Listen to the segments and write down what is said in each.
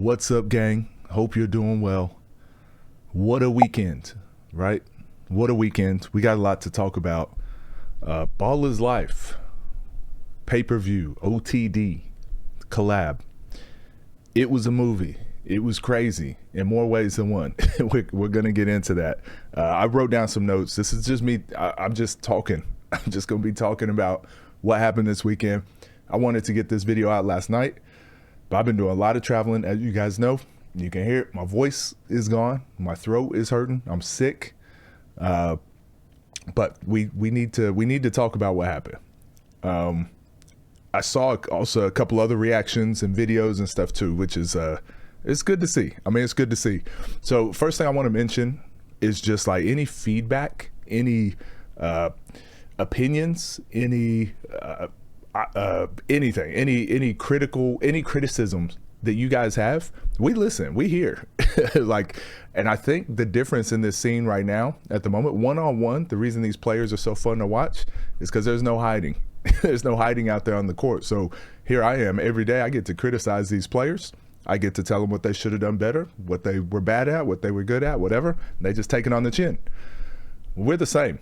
What's up, gang? Hope you're doing well. What a weekend, right? What a weekend. We got a lot to talk about. Ball is Life, pay-per-view, OTD, collab. It was a movie. It was crazy in more ways than one. We're going to get into that. I wrote down some notes. This is just me. I'm just talking. I'm just going to be talking about what happened this weekend. I wanted to get this video out last night, but I've been doing a lot of traveling. As you guys know, you can hear it. My voice is gone. My throat is hurting. I'm sick. But we need to talk about what happened. I saw also a couple other reactions and videos and stuff too, which is it's good to see. I mean, it's good to see. So first thing I want to mention is just like any feedback, any opinions, any anything, any criticisms that you guys have, we listen, we hear. And I think the difference in this scene right now at the moment, one-on-one, the reason these players are so fun to watch is because there's no hiding. There's no hiding out there on the court. So here I am every day. I get to criticize these players. I get to tell them what they should have done better, what they were bad at, what they were good at, whatever. They just take it on the chin. We're the same.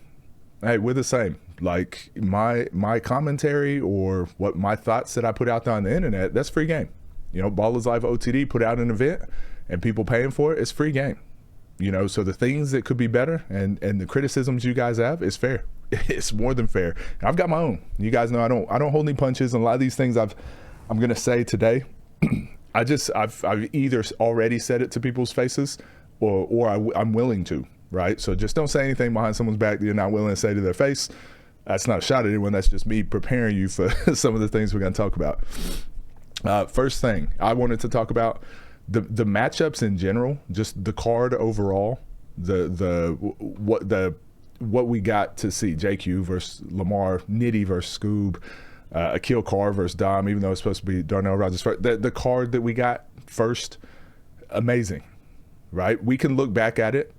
Hey, we're the same. Like my commentary or what my thoughts that I put out there on the internet, that's free game. You know, Ball is Life OTD put out an event and people paying for it, it's free game. You know, so the things that could be better and the criticisms you guys have is fair. It's more than fair. I've got my own. You guys know I don't hold any punches, and a lot of these things I'm gonna say today, I've either already said it to people's faces or I'm willing to, right? So just don't say anything behind someone's back that you're not willing to say to their face. That's not a shot at anyone. That's just me preparing you for some of the things we're gonna talk about. First thing I wanted to talk about, the matchups in general, just the card overall, what we got to see, JQ versus Lamar, Nitty versus Scoob, Akil Carr versus Dom, even though it's supposed to be Darnell Rogers first. The card that we got first, amazing, right? We can look back at it.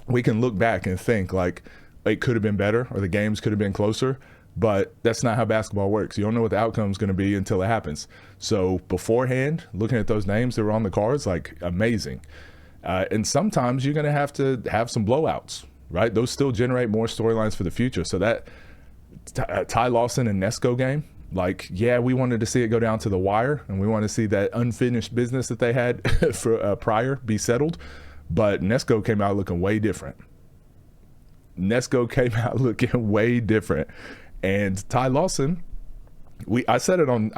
We can look back and think like it could have been better or the games could have been closer, but that's not how basketball works. You don't know what the outcome is going to be until it happens. So beforehand, looking at those names that were on the cards, like amazing. And sometimes you're going to have some blowouts, right? Those still generate more storylines for the future. So that Ty Lawson and Nesco game, like, yeah, we wanted to see it go down to the wire and we want to see that unfinished business that they had for prior be settled. But Nesco came out looking way different. Nesco came out looking way different. And Ty Lawson, I said it on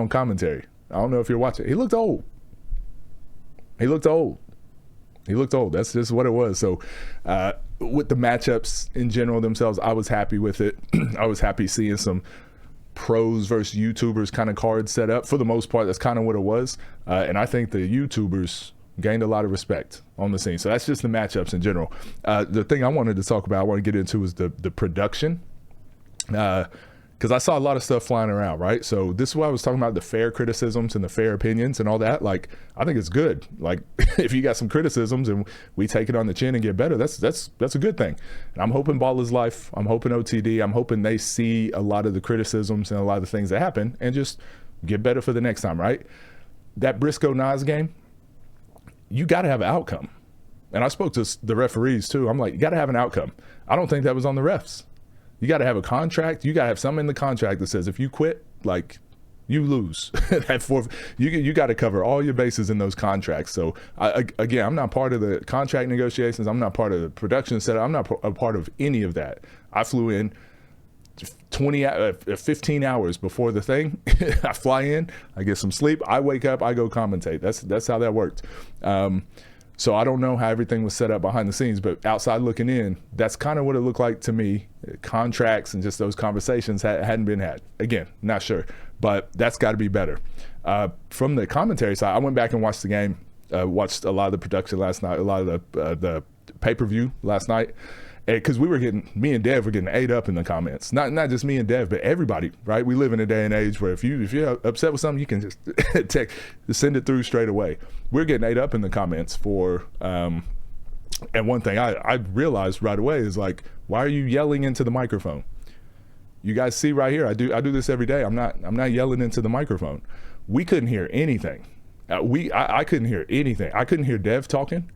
commentary. I don't know if you're watching. He looked old. He looked old. That's just what it was. So with the matchups in general themselves, I was happy with it. I was happy seeing some pros versus YouTubers kind of cards set up. For the most part, that's kind of what it was. And I think the YouTubers gained a lot of respect on the scene. So that's just the matchups in general. The thing I wanted to talk about, I want to get into, was the production. Because I saw a lot of stuff flying around, right? So this is why I was talking about the fair criticisms and the fair opinions and all that. Like, I think it's good. Like, if you got some criticisms and we take it on the chin and get better, that's a good thing. And I'm hoping Ball is Life. I'm hoping OTD. I'm hoping they see a lot of the criticisms and a lot of the things that happen and just get better for the next time, right? That Briscoe Nas game, you got to have an outcome. And I spoke to the referees too. I'm like, you got to have an outcome. I don't think that was on the refs. You got to have a contract. You got to have something in the contract that says if you quit, like, you lose. You got to cover all your bases in those contracts. So again, I'm not part of the contract negotiations. I'm not part of the production setup. I'm not a part of any of that. I flew in 15 hours before the thing. I fly in, I get some sleep, I wake up, I go commentate. That's how that worked. So I don't know how everything was set up behind the scenes, but outside looking in, that's kind of what it looked like to me. Contracts and just those conversations hadn't been had. Again, not sure, but that's got to be better. From the commentary side, I went back and watched the game, watched a lot of the production last night, a lot of the pay-per-view last night. Because me and Dev were getting ate up in the comments. Not just me and Dev, but everybody, right? We live in a day and age where if you're upset with something, you can just send it through straight away. We're getting ate up in the comments for, and one thing I realized right away is like, why are you yelling into the microphone? You guys see right here, I do this every day. I'm not yelling into the microphone. We couldn't hear anything I couldn't hear anything. I couldn't hear Dev talking.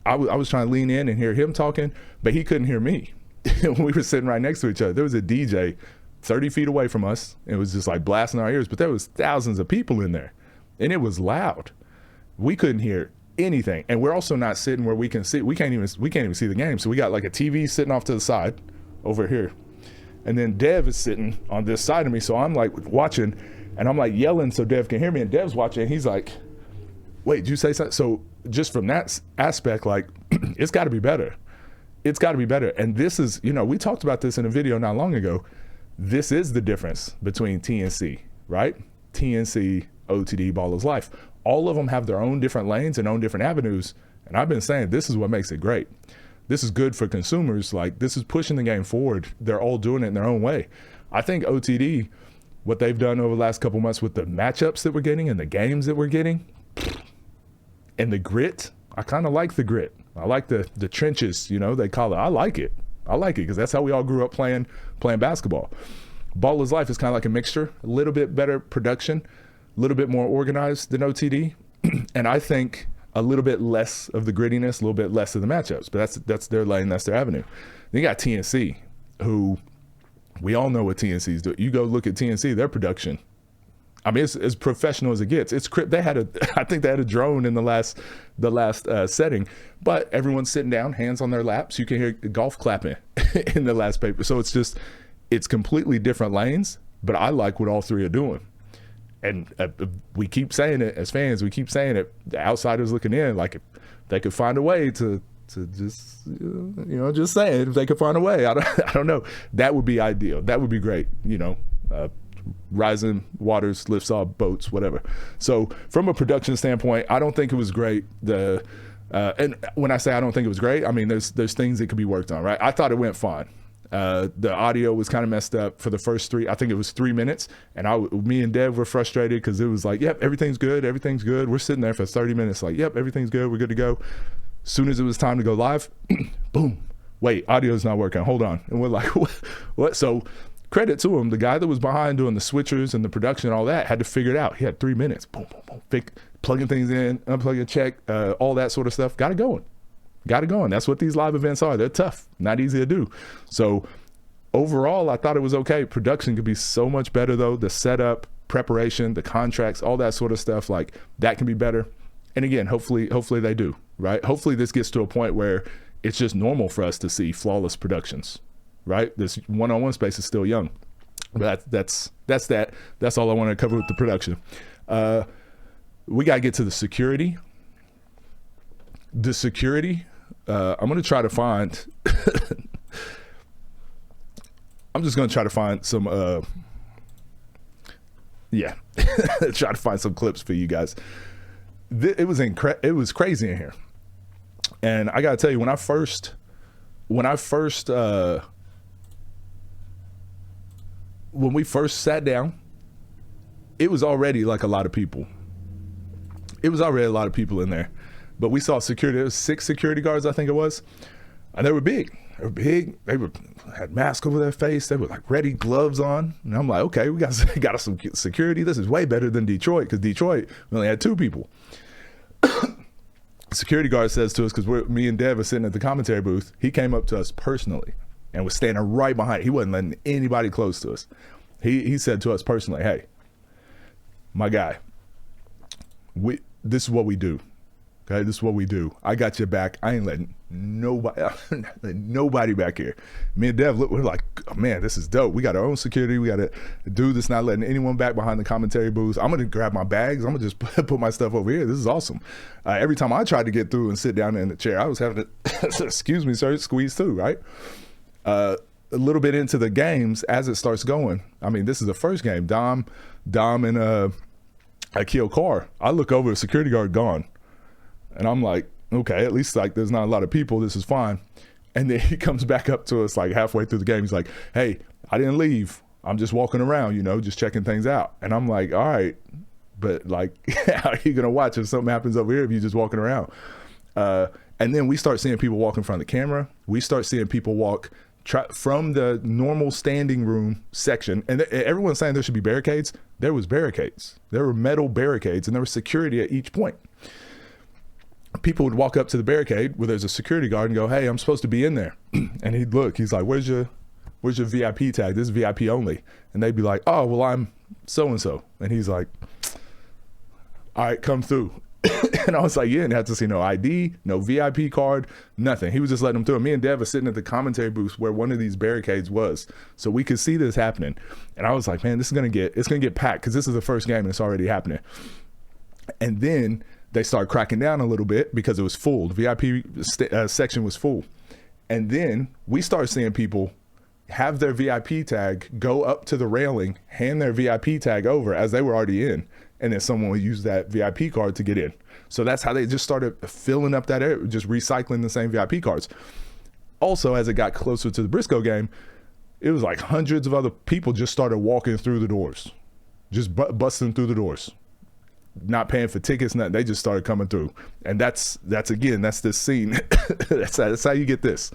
I was trying to lean in and hear him talking, but he couldn't hear me. We were sitting right next to each other. There was a DJ 30 feet away from us. It was just like blasting our ears, but there was thousands of people in there, and it was loud. We couldn't hear anything, and we're also not sitting where we can see. We can't even see the game. So we got like a TV sitting off to the side over here, and then Dev is sitting on this side of me. So I'm like watching, and I'm like yelling so Dev can hear me, and Dev's watching, and he's like, wait, did you say something? So just from that aspect, like, it's got to be better. It's got to be better. And this is, we talked about this in a video not long ago. This is the difference between TNC, right? TNC, OTD, Ball is Life. All of them have their own different lanes and own different avenues. And I've been saying this is what makes it great. This is good for consumers. Like, this is pushing the game forward. They're all doing it in their own way. I think OTD, what they've done over the last couple months with the matchups that we're getting and the games that we're getting, and the grit, I kind of like the grit. I like the trenches, they call it. I like it because that's how we all grew up playing basketball. Ball is Life is kind of like a mixture, a little bit better production, a little bit more organized than OTD, and I think a little bit less of the grittiness, a little bit less of the matchups, but that's their lane, that's their avenue. Then you got TNC, who we all know what TNC's do. You go look at TNC, their production, I mean, it's as professional as it gets. I think they had a drone in the last setting, but everyone's sitting down, hands on their laps. You can hear golf clapping in the last paper. So it's completely different lanes, but I like what all three are doing. And we keep saying it as fans. We keep saying it. The outsiders looking in, like, if they could find a way to just, just saying, if they could find a way, I don't know. That would be ideal. That would be great. Rising waters lifts all boats, whatever. So from a production standpoint, I don't think it was great. And when I say I don't think it was great, I mean there's things that could be worked on, right? I thought it went fine. The audio was kind of messed up for the first I think it was 3 minutes, and me and Dev were frustrated because it was like, yep, everything's good. We're sitting there for 30 minutes like, yep, everything's good, we're good to go. As soon as it was time to go live, boom, wait, audio's not working, hold on. And we're like, what? So credit to him, the guy that was behind doing the switchers and the production and all that had to figure it out. He had 3 minutes, boom, boom, boom, plugging things in, unplugging, check, all that sort of stuff. Got it going. That's what these live events are. They're tough, not easy to do. So overall, I thought it was okay. Production could be so much better though. The setup, preparation, the contracts, all that sort of stuff, like that can be better. And again, hopefully they do, right? Hopefully this gets to a point where it's just normal for us to see flawless productions. Right, this one-on-one space is still young, but that's all I want to cover with the production. We got to get to the security. I'm going to try to find. I'm just going to try to find some. Try to find some clips for you guys. It was crazy in here, and I got to tell you, when I first. When we first sat down, it was already like a lot of people. It was already a lot of people in there. But we saw security. There was 6 security guards, I think it was. And they were big. They had masks over their face. They were like ready, gloves on. And I'm like, okay, we got some security. This is way better than Detroit, because Detroit, we only had 2 people. Security guard says to us, because me and Dev are sitting at the commentary booth, he came up to us personally and was standing right behind. He wasn't letting anybody close to us. He said to us personally, hey, my guy, this is what we do. Okay, this is what we do. I got your back. I ain't letting nobody back here. Me and Dev, we're like, oh, man, this is dope. We got our own security. We got a dude that's not letting anyone back behind the commentary booth. I'm going to grab my bags. I'm going to just put my stuff over here. This is awesome. Every time I tried to get through and sit down in the chair, I was having to, excuse me, sir, squeeze through, right? A little bit into the games, as it starts going, I mean, this is the first game. Dom and Akil Carr. I look over, the security guard gone. And I'm like, okay, at least like there's not a lot of people. This is fine. And then he comes back up to us like halfway through the game. He's like, hey, I didn't leave. I'm just walking around, just checking things out. And I'm like, all right, but like, how are you going to watch if something happens over here if you're just walking around? And then we start seeing people walk in front of the camera. We start seeing people walk from the normal standing room section, and everyone's saying there should be barricades. There was barricades. There were metal barricades, and there was security at each point. People would walk up to the barricade where there's a security guard and go, "Hey, I'm supposed to be in there." And he'd look. He's like, "Where's your VIP tag? This is VIP only." And they'd be like, "Oh, well, I'm so-and-so." And he's like, "All right, come through." And I was like, "You didn't have to see no ID, no VIP card, nothing." He was just letting them through. And me and Dev were sitting at the commentary booth where one of these barricades was, so we could see this happening. And I was like, "Man, it's gonna get packed because this is the first game and it's already happening." And then they started cracking down a little bit because it was full. The VIP section was full. And then we started seeing people have their VIP tag, go up to the railing, hand their VIP tag over as they were already in, and then someone would use that VIP card to get in. So that's how they just started filling up that area, just recycling the same VIP cards. Also, as it got closer to the Briscoe game, it was like hundreds of other people just started walking through the doors, just busting through the doors, not paying for tickets, nothing. They just started coming through. And that's this scene. that's how you get this.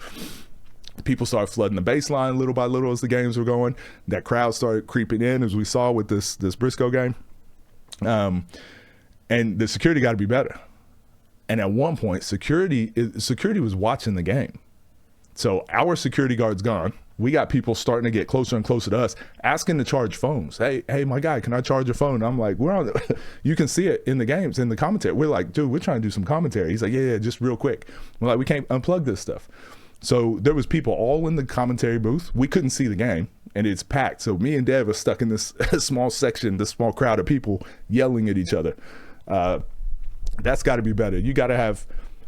People started flooding the baseline little by little as the games were going. That crowd started creeping in, as we saw with this Briscoe game. And the security got to be better. And at one point, security was watching the game. So our security guard's gone. We got people starting to get closer and closer to us, asking to charge phones. Hey, my guy, can I charge your phone? And I'm like, you can see it in the games, in the commentary. We're like, dude, we're trying to do some commentary. He's like, yeah, just real quick. We're like, we can't unplug this stuff. So there was people all in the commentary booth. We couldn't see the game, and it's packed. So me and Dev are stuck in this small section, this small crowd of people yelling at each other. That's got to be better. You got to have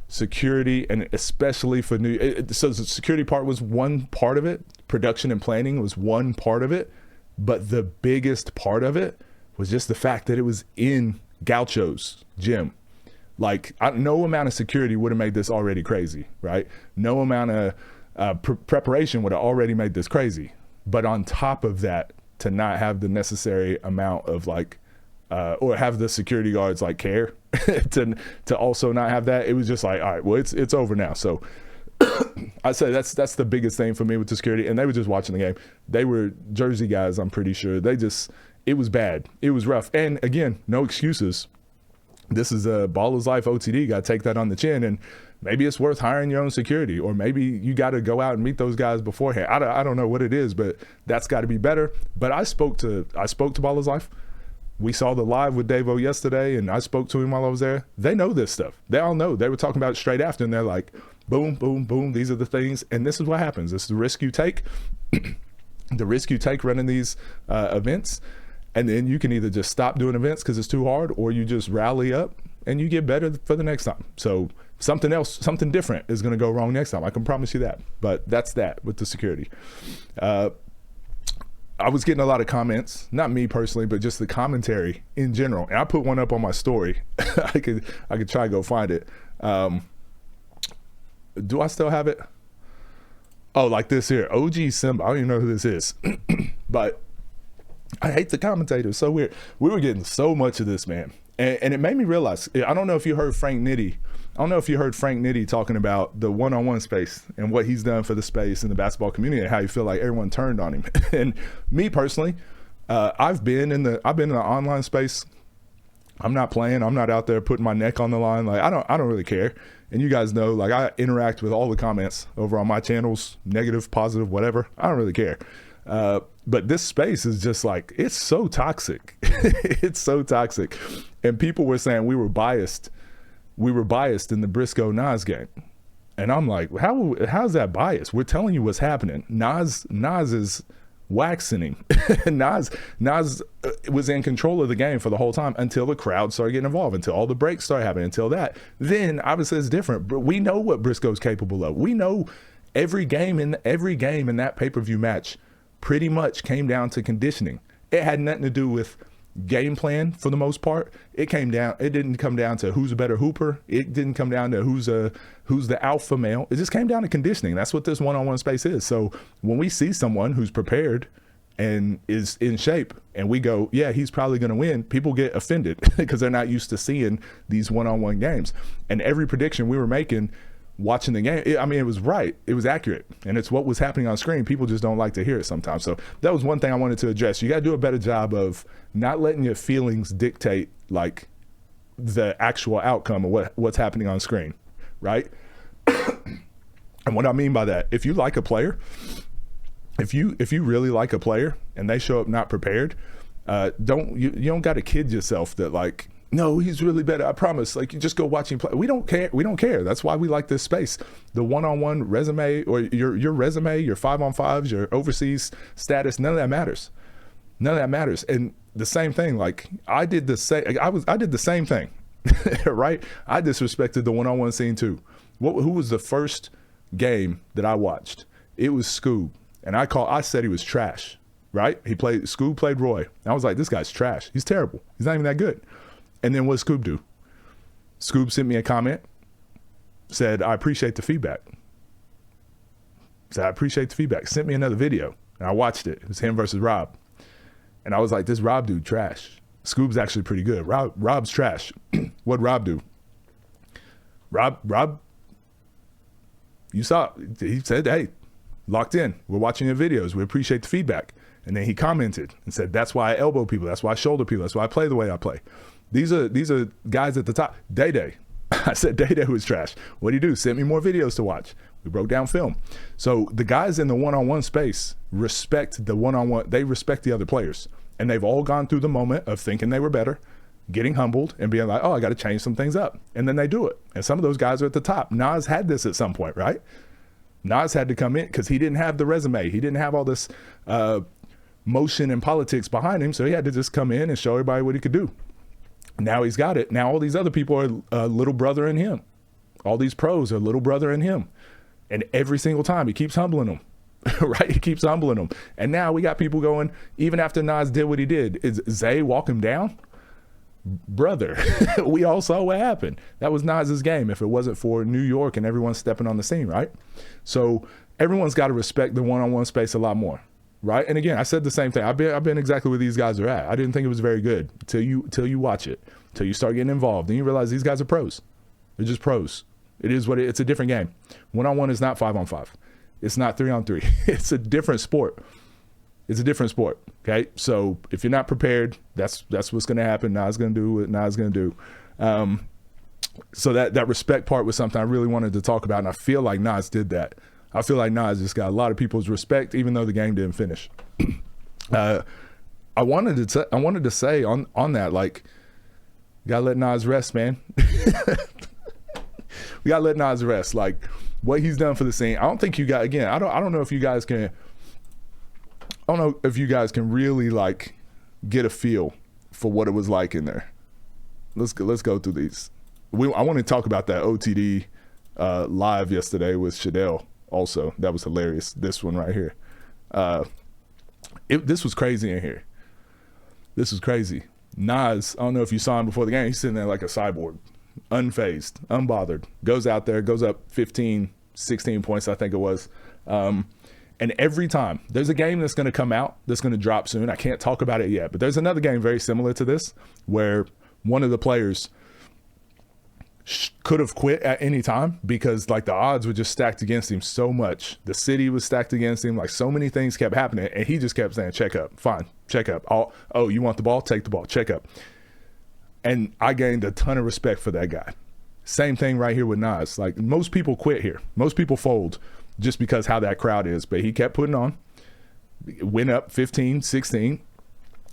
security, and especially for so the security part was one part of it. Production and planning was one part of it. But the biggest part of it was just the fact that it was in Gaucho's gym. Like, no amount of security would have made this already crazy, right? No amount of preparation would have already made this crazy. But on top of that, to not have the necessary amount of or have the security guards care to also not have that, it was just like, all right, well, it's over now. So I'd say that's the biggest thing for me with the security. And they were just watching the game. They were Jersey guys, I'm pretty sure. It was bad. It was rough. And again, no excuses. This is a Baller's Life OTD. Got to take that on the chin, and maybe it's worth hiring your own security, or maybe you got to go out and meet those guys beforehand. I don't know what it is, but that's got to be better. But I spoke to Baller's Life. We saw the live with Davo yesterday, and I spoke to him while I was there. They know this stuff. They all know. They were talking about it straight after, and they're like, boom, boom, boom. These are the things, and this is what happens. This is the risk you take. The risk you take running these events. And then you can either just stop doing events because it's too hard, or you just rally up and you get better for the next time. So something different is going to go wrong next time. I can promise you that. But that's that with the security. I was getting a lot of comments, not me personally, but just the commentary in general. And I put one up on my story. I could try to go find it. Do I still have it? Oh, like this here, OG Simba. I don't even know who this is, but I hate the commentators. So weird. We were getting so much of this, man. And it made me realize, I don't know if you heard Frank Nitti talking about the one-on-one space and what he's done for the space and the basketball community and how you feel like everyone turned on him. And me personally, I've been in the online space. I'm not playing. I'm not out there putting my neck on the line. I don't really care. And you guys know, I interact with all the comments over on my channels, negative, positive, whatever. I don't really care. But this space is just it's so toxic. It's so toxic. And people were saying we were biased in the Briscoe Nas game. And I'm like, how's that biased? We're telling you what's happening. Nas is waxing him. Nas was in control of the game for the whole time until the crowd started getting involved, until all the breaks started happening, until that. Then obviously it's different. But we know what Briscoe's capable of. We know every game in that pay-per-view match pretty much came down to conditioning. It had nothing to do with game plan for the most part. It didn't come down to who's a better hooper. It didn't come down to who's the alpha male. It just came down to conditioning. That's what this one-on-one space is. So when we see someone who's prepared and is in shape and we go, yeah, he's probably going to win, people get offended because they're not used to seeing these one-on-one games. And every prediction we were making watching the game, it was right. It was accurate. And it's what was happening on screen. People just don't like to hear it sometimes. So that was one thing I wanted to address. You got to do a better job of not letting your feelings dictate like the actual outcome of what's happening on screen, right? And what I mean by that, if you like a player, if you really like a player and they show up not prepared, you don't got to kid yourself that like, no, he's really better. I promise. Like, you just go watch him play. We don't care. We don't care. That's why we like this space. The one-on-one resume, or your resume, your 5-on-5s, your overseas status, none of that matters. None of that matters. And the same thing, like I did the same thing, right? I disrespected the one-on-one scene too. Who was the first game that I watched? It was Scoob, and I said he was trash, right? Scoob played Roy. And I was like, this guy's trash. He's terrible. He's not even that good. And then what did Scoob do? Scoob sent me a comment, said, I appreciate the feedback. Sent me another video, and I watched it. It was him versus Rob. And I was like, this Rob dude trash. Scoob's actually pretty good. Rob's trash. What'd Rob do? Rob, you saw it. He said, hey, locked in. We're watching your videos. We appreciate the feedback. And then he commented and said, that's why I elbow people. That's why I shoulder people. That's why I play the way I play. These are guys at the top. Day. I said Day was trash. What do you do? Send me more videos to watch. We broke down film. So the guys in the one-on-one space respect the one-on-one. They respect the other players. And they've all gone through the moment of thinking they were better, getting humbled, and being like, oh, I got to change some things up. And then they do it. And some of those guys are at the top. Nas had this at some point, right? Nas had to come in because he didn't have the resume. He didn't have all this motion and politics behind him. So he had to just come in and show everybody what he could do. Now he's got it. Now all these other people are little brother in him. All these pros are little brother in him. And every single time he keeps humbling them, right? He keeps humbling them. And now we got people going, even after Nas did what he did, is Zay walk him down? Brother, we all saw what happened. That was Nas's game if it wasn't for New York and everyone stepping on the scene, right? So everyone's got to respect the one-on-one space a lot more. Right. And again, I said the same thing. I've been exactly where these guys are at. I didn't think it was very good till you watch it, till you start getting involved. Then you realize these guys are pros. They're just pros. It's a different game. One-on-one is not 5-on-5. It's not 3-on-3. It's a different sport. It's a different sport. Okay. So if you're not prepared, that's what's going to happen. Nas going to do what Nas going to do. So that respect part was something I really wanted to talk about. And I feel like Nas did that. I feel like Nas just got a lot of people's respect, even though the game didn't finish. I wanted to say on that, like, you gotta let Nas rest, man. We gotta let Nas rest. Like, what he's done for the scene. I don't think you got, again, I don't know if you guys can, really like get a feel for what it was like in there. Let's go through these. I want to talk about that OTD live yesterday with Shadell. Also, that was hilarious. This one right here. This was crazy in here. This was crazy. Nas, I don't know if you saw him before the game. He's sitting there like a cyborg, unfazed, unbothered. Goes out there, goes up 15, 16 points, I think it was. And every time, there's a game that's going to come out, that's going to drop soon. I can't talk about it yet, but there's another game very similar to this where one of the players could have quit at any time because like the odds were just stacked against him so much. The city was stacked against him. Like so many things kept happening and he just kept saying, check up, fine, check up. Oh, you want the ball? Take the ball, check up. And I gained a ton of respect for that guy. Same thing right here with Nas. Like most people quit here. Most people fold just because how that crowd is, but he kept putting on, went up 15, 16,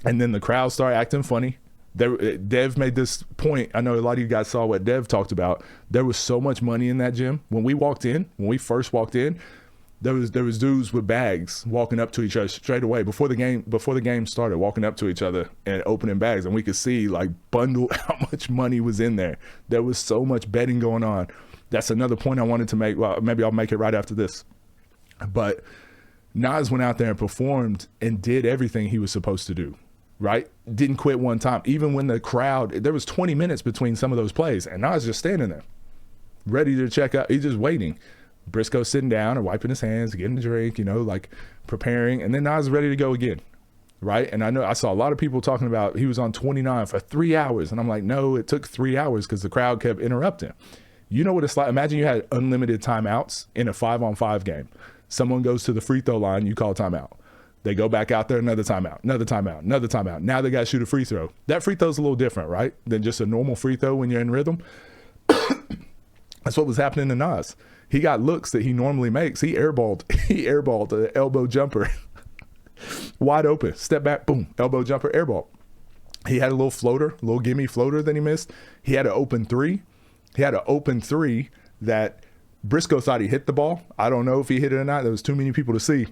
and then the crowd started acting funny. Dev made this point. I know a lot of you guys saw what Dev talked about. There was so much money in that gym. When we first walked in, there was dudes with bags walking up to each other straight away before the game started, walking up to each other and opening bags, and we could see like bundle how much money was in there. There was so much betting going on. That's another point I wanted to make. Well, maybe I'll make it right after this. But Nas went out there and performed and did everything he was supposed to do. Right? Didn't quit one time. Even when the crowd, there was 20 minutes between some of those plays, and Nas just standing there, ready to check out. He's just waiting. Briscoe sitting down and wiping his hands, getting a drink, like preparing, and then Nas is ready to go again. Right? And I know I saw a lot of people talking about he was on 29 for 3 hours, and I'm like, no, it took 3 hours because the crowd kept interrupting. You know what it's like? Imagine you had unlimited timeouts in a 5-on-5 game. Someone goes to the free throw line, you call timeout. They go back out there, another timeout, another timeout, another timeout. Now they got to shoot a free throw. That free throw's a little different, right, than just a normal free throw when you're in rhythm. That's what was happening to Nas. He got looks that he normally makes. He airballed the elbow jumper. Wide open, step back, boom, elbow jumper, airball. He had a little floater, a little gimme floater that he missed. He had an open three. That Briscoe thought he hit the ball. I don't know if he hit it or not. There was too many people to see.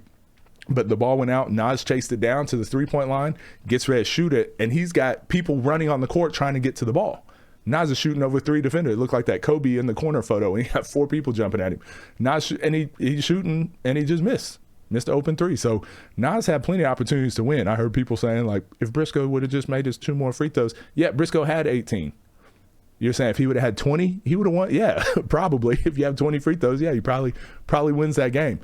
But the ball went out. Nas chased it down to the three-point line, gets ready to shoot it, and he's got people running on the court trying to get to the ball. Nas is shooting over 3 defenders. It looked like that Kobe in the corner photo, and he got 4 people jumping at him. Nas, and he's shooting, and he just missed the open 3. So Nas had plenty of opportunities to win. I heard people saying, like, if Briscoe would have just made his 2 more free throws. Yeah, Briscoe had 18. You're saying if he would have had 20, he would have won? Yeah, probably. If you have 20 free throws, yeah, he probably wins that game.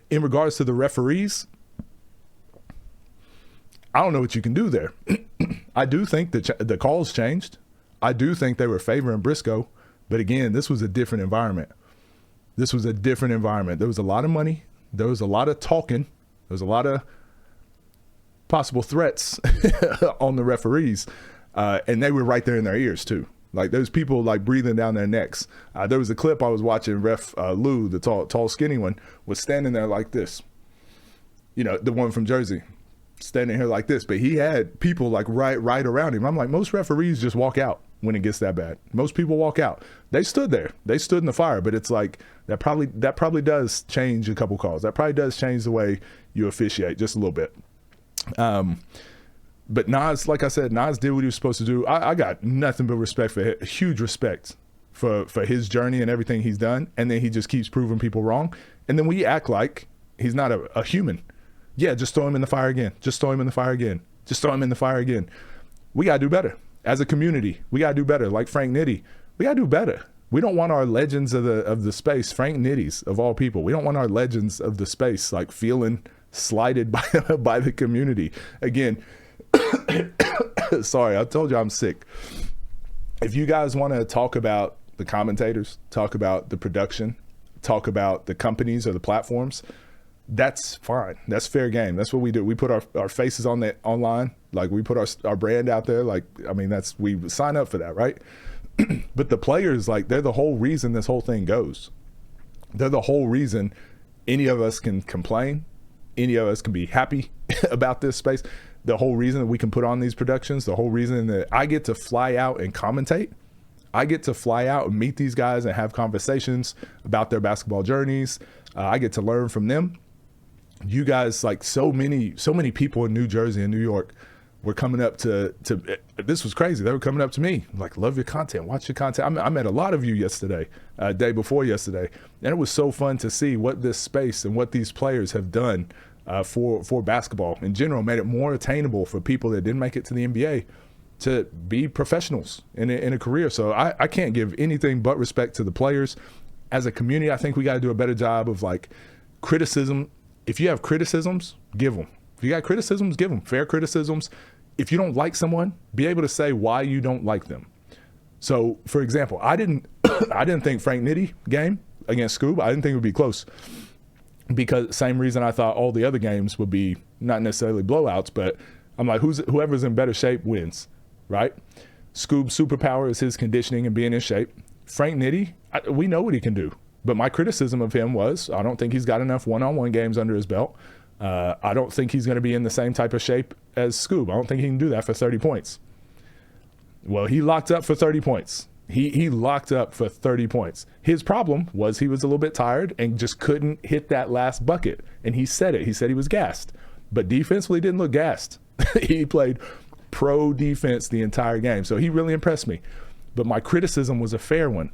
In regards to the referees, I don't know what you can do there. I do think that the calls changed. I do think they were favoring Briscoe. But again, this was a different environment. There was a lot of money. There was a lot of talking. There was a lot of possible threats on the referees. And they were right there in their ears too. Like there's people like breathing down their necks. There was a clip I was watching. Ref Lou, the tall, skinny one, was standing there like this. You know, the one from Jersey, standing here like this. But he had people like right around him. I'm like, most referees just walk out when it gets that bad. Most people walk out. They stood there. They stood in the fire. But it's like that probably does change a couple calls. That probably does change the way you officiate just a little bit. But Nas, like I said, Nas did what he was supposed to do. I got nothing but respect for him, huge respect for his journey and everything he's done. And then he just keeps proving people wrong. And then we act like he's not a human. Yeah, just throw him in the fire again. Just throw him in the fire again. Just throw him in the fire again. We got to do better. As a community, we got to do better. Like Frank Nitti, we got to do better. We don't want our legends of the space, Frank Nitties of all people. We don't want our legends of the space like feeling slighted by the community. Again, sorry, I told you I'm sick. If you guys want to talk about the commentators, talk about the production, talk about the companies or the platforms, that's fine. That's fair game. That's what we do. We put our faces on that online. Like we put our brand out there. Like, I mean, we sign up for that, right? But the players, like, they're the whole reason this whole thing goes. They're the whole reason any of us can complain. Any of us can be happy about this space. The whole reason that we can put on these productions, the whole reason that I get to fly out and commentate, I get to fly out and meet these guys and have conversations about their basketball journeys. I get to learn from them. You guys, like so many people in New Jersey and New York were coming up to this was crazy. They were coming up to me like, love your content, watch your content. I met a lot of you yesterday, day before yesterday. And it was so fun to see what this space and what these players have done for basketball in general, made it more attainable for people that didn't make it to the NBA to be professionals in a career. So I can't give anything but respect to the players. As a community, I think we got to do a better job of like criticism. If you have criticisms, give them. If you got criticisms, give them fair criticisms. If you don't like someone, be able to say why you don't like them. So, for example, I didn't think Frank Nitti game against Scoob, I didn't think it would be close. Because same reason I thought all the other games would be not necessarily blowouts, but I'm like, whoever's in better shape wins, right? Scoob's superpower is his conditioning and being in shape. Frank Nitti, we know what he can do. But my criticism of him was, I don't think he's got enough one-on-one games under his belt. I don't think he's going to be in the same type of shape as Scoob. I don't think he can do that for 30 points. Well, he locked up for 30 points. He locked up for 30 points. His problem was he was a little bit tired and just couldn't hit that last bucket. And he said it. He said he was gassed. But defensively, didn't look gassed. He played pro defense the entire game. So he really impressed me. But my criticism was a fair one.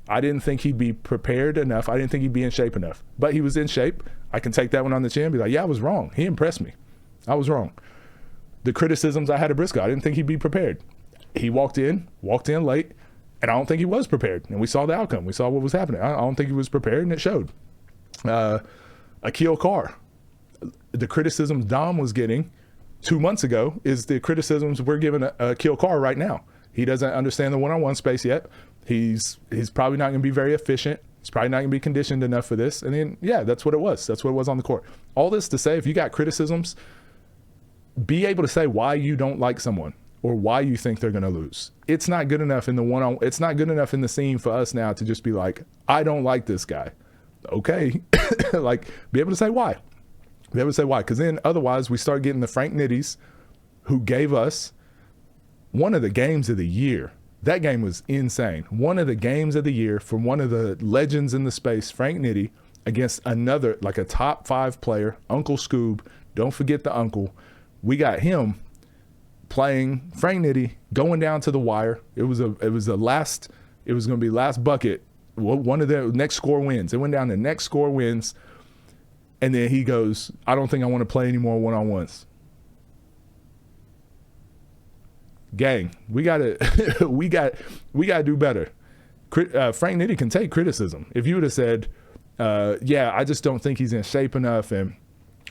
I didn't think he'd be prepared enough. I didn't think he'd be in shape enough. But he was in shape. I can take that one on the chin and be like, yeah, I was wrong. He impressed me. I was wrong. The criticisms I had of Briscoe, I didn't think he'd be prepared. He walked in late, and I don't think he was prepared. And we saw the outcome. We saw what was happening. I don't think he was prepared, and it showed. Akil Carr, the criticisms Dom was getting 2 months ago is the criticisms we're giving Akil Carr right now. He doesn't understand the one-on-one space yet. He's probably not going to be very efficient. He's probably not going to be conditioned enough for this. And then, yeah, that's what it was. That's what it was on the court. All this to say, if you got criticisms, be able to say why you don't like someone or why you think they're going to lose. It's not good enough in the one-on-one. It's not good enough in the scene for us now to just be like, I don't like this guy. Okay. Like, be able to say why. Be able to say why. Because then otherwise we start getting the Frank Nitties who gave us one of the games of the year. That game was insane. One of the games of the year from one of the legends in the space, Frank Nitty, against another, like a top 5 player, Uncle Scoob. Don't forget the uncle. We got him playing Frank Nitty, going down to the wire. It was going to be last bucket. One of the next score wins. It went down to next score wins. And then he goes, I don't think I want to play any more one-on-ones. Gang, we gotta do better. Frank Nitty can take criticism. If you would have said, yeah, I just don't think he's in shape enough, and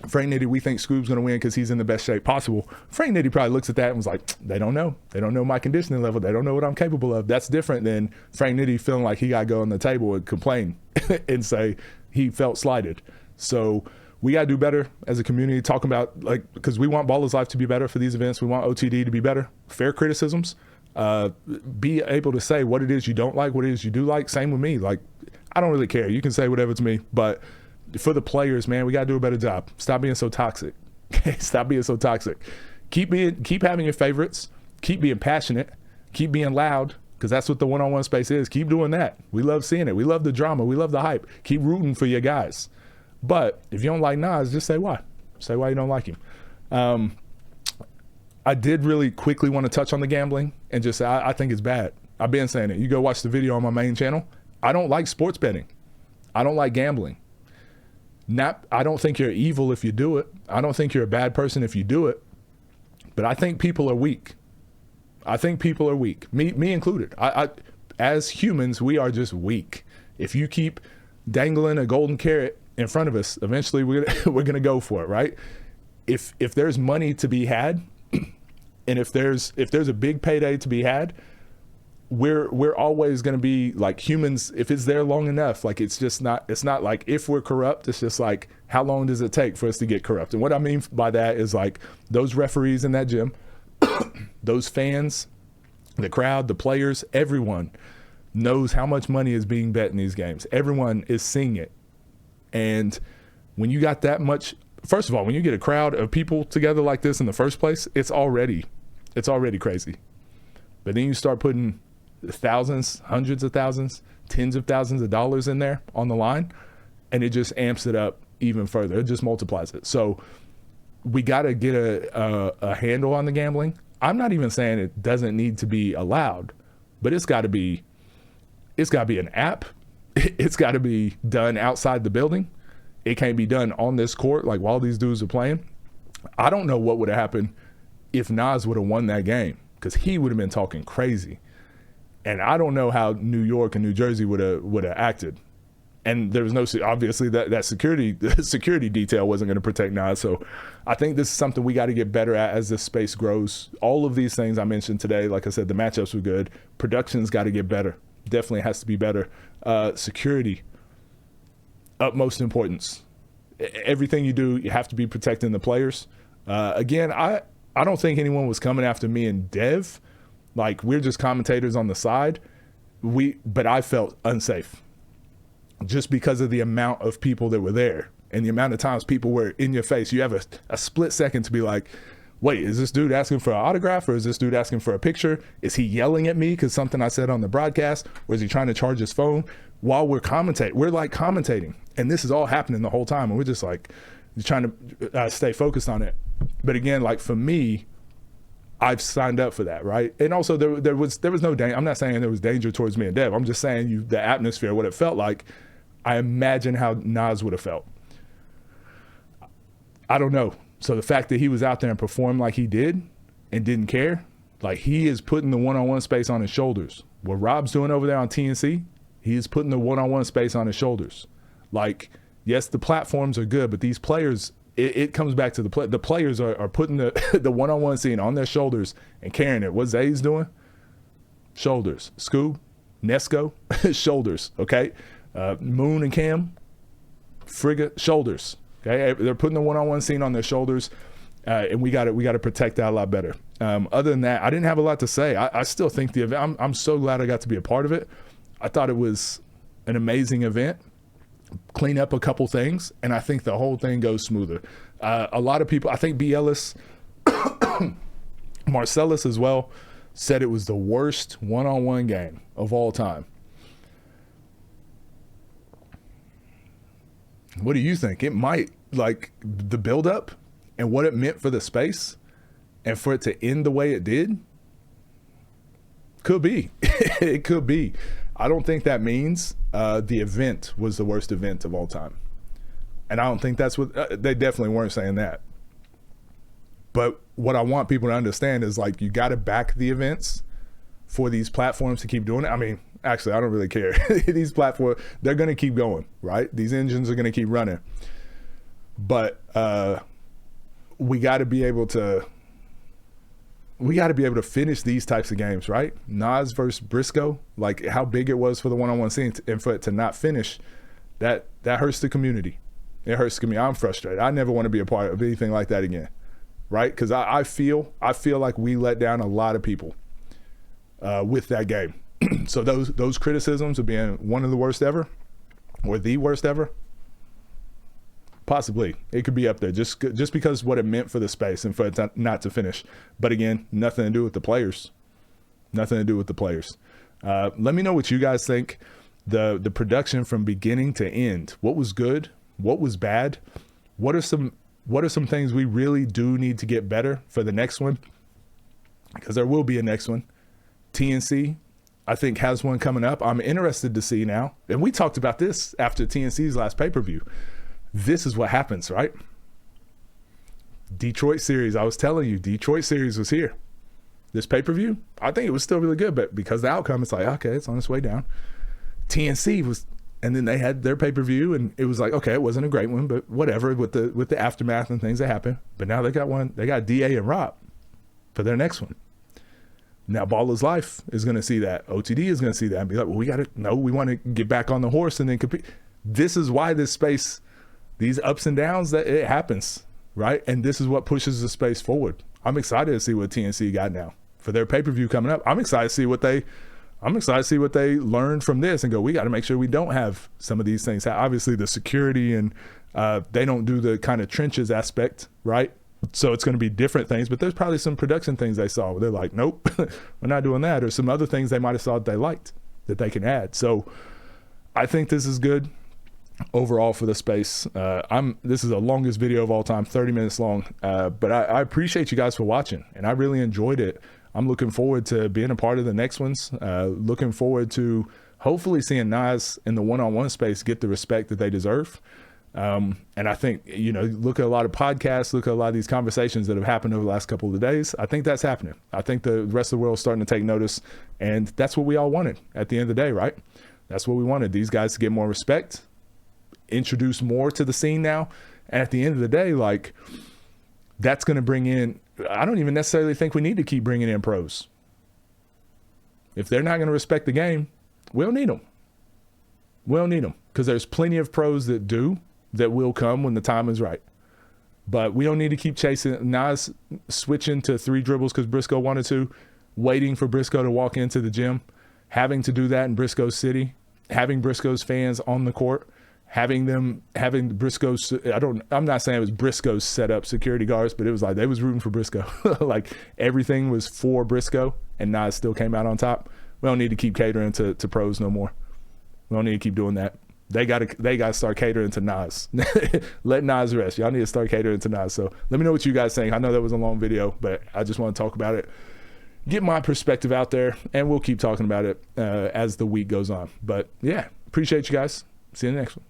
Frank Nitty, we think Scoob's gonna win because he's in the best shape possible. Frank Nitty probably looks at that and was like, they don't know. They don't know my conditioning level. They don't know what I'm capable of. That's different than Frank Nitty feeling like he got to go on the table and complain and say he felt slighted. So we got to do better as a community, talking about, like, because we want Ballers Life to be better for these events. We want OTD to be better. Fair criticisms. Be able to say what it is you don't like, what it is you do like. Same with me. Like, I don't really care. You can say whatever to me. But for the players, man, we got to do a better job. Stop being so toxic. Stop being so toxic. Keep having your favorites. Keep being passionate. Keep being loud, because that's what the one-on-one space is. Keep doing that. We love seeing it. We love the drama. We love the hype. Keep rooting for your guys. But if you don't like Nas, just say why. Say why you don't like him. I did really quickly want to touch on the gambling and just say I think it's bad. I've been saying it. You go watch the video on my main channel. I don't like sports betting. I don't like gambling. I don't think you're evil if you do it. I don't think you're a bad person if you do it. But I think people are weak. I think people are weak, me included. As humans, we are just weak. If you keep dangling a golden carrot in front of us, eventually we're gonna go for it, right? If there's money to be had, and if there's a big payday to be had, we're always gonna be like humans. If it's there long enough, like it's not like if we're corrupt, it's just like how long does it take for us to get corrupt? And what I mean by that is like those referees in that gym, those fans, the crowd, the players, everyone knows how much money is being bet in these games. Everyone is seeing it. And when you got that much, first of all, when you get a crowd of people together like this in the first place, it's already crazy. But then you start putting thousands, hundreds of thousands, tens of thousands of dollars in there on the line, and it just amps it up even further. It just multiplies it. So we got to get a handle on the gambling. I'm not even saying it doesn't need to be allowed, but it's got to be an app. It's got to be done outside the building. It can't be done on this court like while these dudes are playing. I don't know what would have happened if Nas would have won that game, because he would have been talking crazy. And I don't know how New York and New Jersey would have acted. And there was no, obviously that security detail wasn't going to protect Nas. So I think this is something we got to get better at as this space grows. All of these things I mentioned today, like I said, the matchups were good. Production's got to get better. Definitely has to be better. Security, utmost importance. Everything you do, you have to be protecting the players. Again, I don't think anyone was coming after me and Dev. Like, we're just commentators on the side. But I felt unsafe just because of the amount of people that were there and the amount of times people were in your face. You have a split second to be like, wait, is this dude asking for an autograph, or is this dude asking for a picture? Is he yelling at me because something I said on the broadcast, or is he trying to charge his phone while we're commentating? We're like commentating, and this is all happening the whole time, and we're just like trying to stay focused on it. But again, like for me, I've signed up for that, right? And also there was no danger. I'm not saying there was danger towards me and Dev. I'm just saying the atmosphere, what it felt like. I imagine how Nas would have felt. I don't know. So the fact that he was out there and performed like he did and didn't care, like he is putting the one-on-one space on his shoulders. What Rob's doing over there on TNC, he is putting the one-on-one space on his shoulders. Like, yes, the platforms are good, but these players, it comes back to the players are putting the one-on-one scene on their shoulders and carrying it. What Zay's doing? Shoulders. Scoob, Nesco, shoulders, okay? Moon and Cam, Frigga, shoulders, okay? They're putting the one-on-one scene on their shoulders, and we got to protect that a lot better. Other than that, I didn't have a lot to say. I still think the event, I'm so glad I got to be a part of it. I thought it was an amazing event. Clean up a couple things, and I think the whole thing goes smoother. A lot of people, I think B. Ellis, Marcellus as well, said it was the worst one-on-one game of all time. What do you think? It might, like, the build-up and what it meant for the space and for it to end the way it did, could be. It could be. I don't think that means the event was the worst event of all time. And I don't think that's what, they definitely weren't saying that. But what I want people to understand is, like, you got to back the events for these platforms to keep doing it. I mean, actually, I don't really care. These platforms, they're going to keep going, right? These engines are going to keep running. But we got to be able to finish these types of games, right? Nas versus Briscoe, like how big it was for the one-on-one scene, and for it to not finish, that hurts the community. It hurts me. I'm frustrated. I never want to be a part of anything like that again, right? Because I feel like we let down a lot of people with that game. So those criticisms of being one of the worst ever, or the worst ever, possibly it could be up there just because what it meant for the space and for it not to finish. But again, nothing to do with the players. Nothing to do with the players. Let me know what you guys think. The production from beginning to end. What was good? What was bad? What are some things we really do need to get better for the next one? Because there will be a next one. TNC, I think, has one coming up. I'm interested to see now. And we talked about this after TNC's last pay-per-view. This is what happens, right? Detroit series. I was telling you, Detroit series was here. This pay-per-view, I think it was still really good, but because the outcome, it's like, okay, it's on its way down. TNC was, and then they had their pay-per-view, and it was like, okay, it wasn't a great one, but whatever, with the aftermath and things that happened. But now they got DA and Rob for their next one. Now Baller's Life is going to see that. OTD is going to see that and be like, well, we want to get back on the horse and then compete. This is why this space, these ups and downs, that it happens, right? And this is what pushes the space forward. I'm excited to see what TNC got now for their pay-per-view coming up. I'm excited to see what they learned from this and go, we got to make sure we don't have some of these things. Obviously the security and they don't do the kind of trenches aspect, right? So it's going to be different things, but there's probably some production things they saw where they're like, nope, we're not doing that. Or some other things they might've saw that they liked that they can add. So I think this is good overall for the space. This is the longest video of all time, 30 minutes long. But I appreciate you guys for watching, and I really enjoyed it. I'm looking forward to being a part of the next ones. Looking forward to hopefully seeing Nas in the one-on-one space get the respect that they deserve. And I think, look at a lot of podcasts, look at a lot of these conversations that have happened over the last couple of days. I think that's happening. I think the rest of the world is starting to take notice, and that's what we all wanted at the end of the day, right? That's what we wanted, these guys to get more respect, introduce more to the scene now. And at the end of the day, like, that's going to bring in, I don't even necessarily think we need to keep bringing in pros. If they're not going to respect the game, we don't need them. We don't need them, because there's plenty of pros that do, that will come when the time is right. But we don't need to keep chasing Nas switching to 3 dribbles because Briscoe wanted to, waiting for Briscoe to walk into the gym, having to do that in Briscoe City, having Briscoe's fans on the court, having Briscoe's, I'm not saying it was Briscoe's set up security guards, but it was like they was rooting for Briscoe. Like everything was for Briscoe, and Nas still came out on top. We don't need to keep catering to pros no more. We don't need to keep doing that. They got to start catering to Nas. Let Nas rest. Y'all need to start catering to Nas. So let me know what you guys think. I know that was a long video, but I just want to talk about it, get my perspective out there, and we'll keep talking about it as the week goes on. But yeah, appreciate you guys. See you in the next one.